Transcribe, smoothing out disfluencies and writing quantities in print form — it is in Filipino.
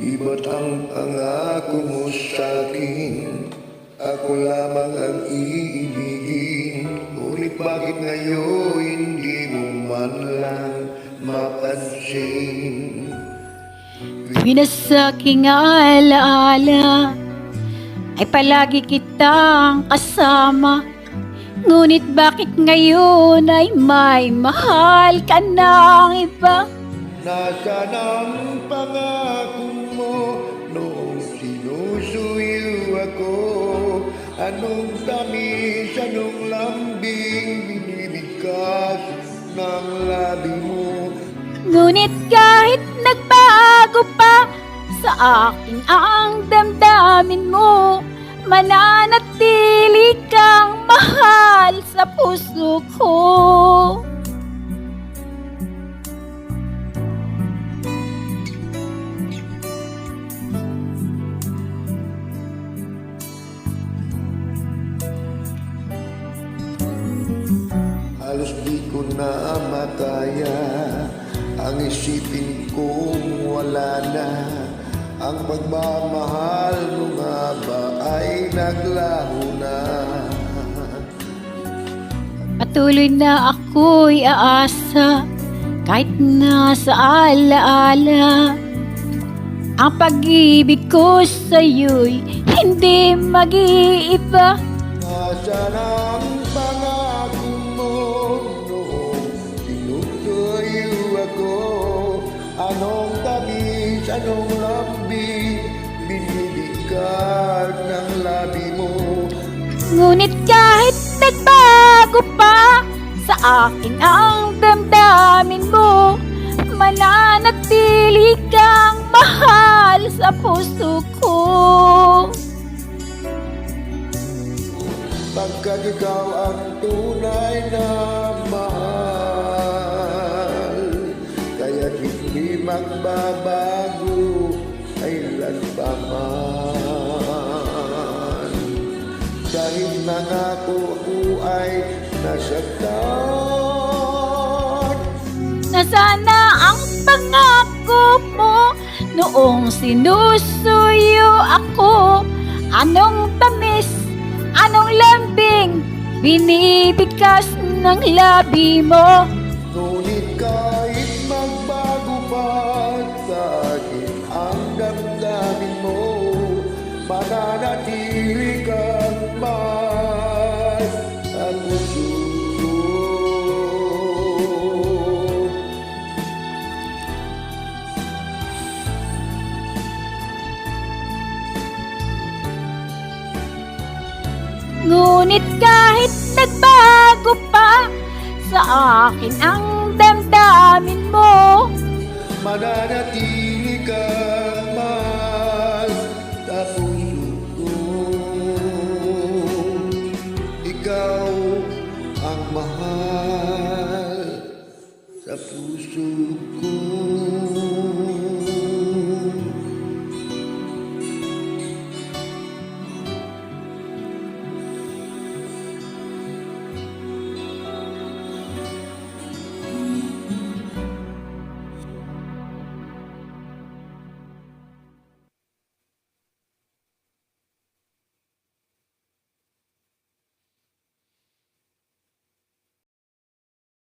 Iba't ang pangako mo sa'kin, ako lamang ang iibigin. Ngunit bakit ngayon hindi mo man lang mapansin? Sa aking alaala ay palagi kitang kasama. Ngunit bakit ngayon ay may mahal ka ng iba? Nasaan ang pangako mo noong sinusuyo ako? Anong tamis, anong lambing binibigkas ng labi mo? Ngunit kahit nagbago pa sa akin ang damdamin mo, mananatili kang mahal sa puso ko. Halos di ko na makaya ang isipin kong wala na. Ang pagmamahal mo nga ba ay naglaho na? Patuloy na ako'y aasa kahit nasa alaala. Ang pag-ibig ko sa'yo'y hindi mag-iiba. Nasaan ang pangako mo noong sinusuyo ako? Anong tamis, anong lambing binibigkas ng labi mo? Ngunit kahit nagbago pa sa akin ang damdamin mo, mananatili kang mahal sa puso ko. Pagkat ikaw ang tunay na mahal, kaya hindi magbabago kailan pa man. Dahil nangako ko ay nasaktan. Nasana ang pangako mo noong sinusuyo ako. Anong tamis, anong lambing binibigkas ng labi mo? Ngunit kahit magbago pa sa akin ang damdamin mo, mananatili kang mahal sa puso ko. Ngunit kahit nagbago pa sa akin ang damdamin mo, Mananatili ka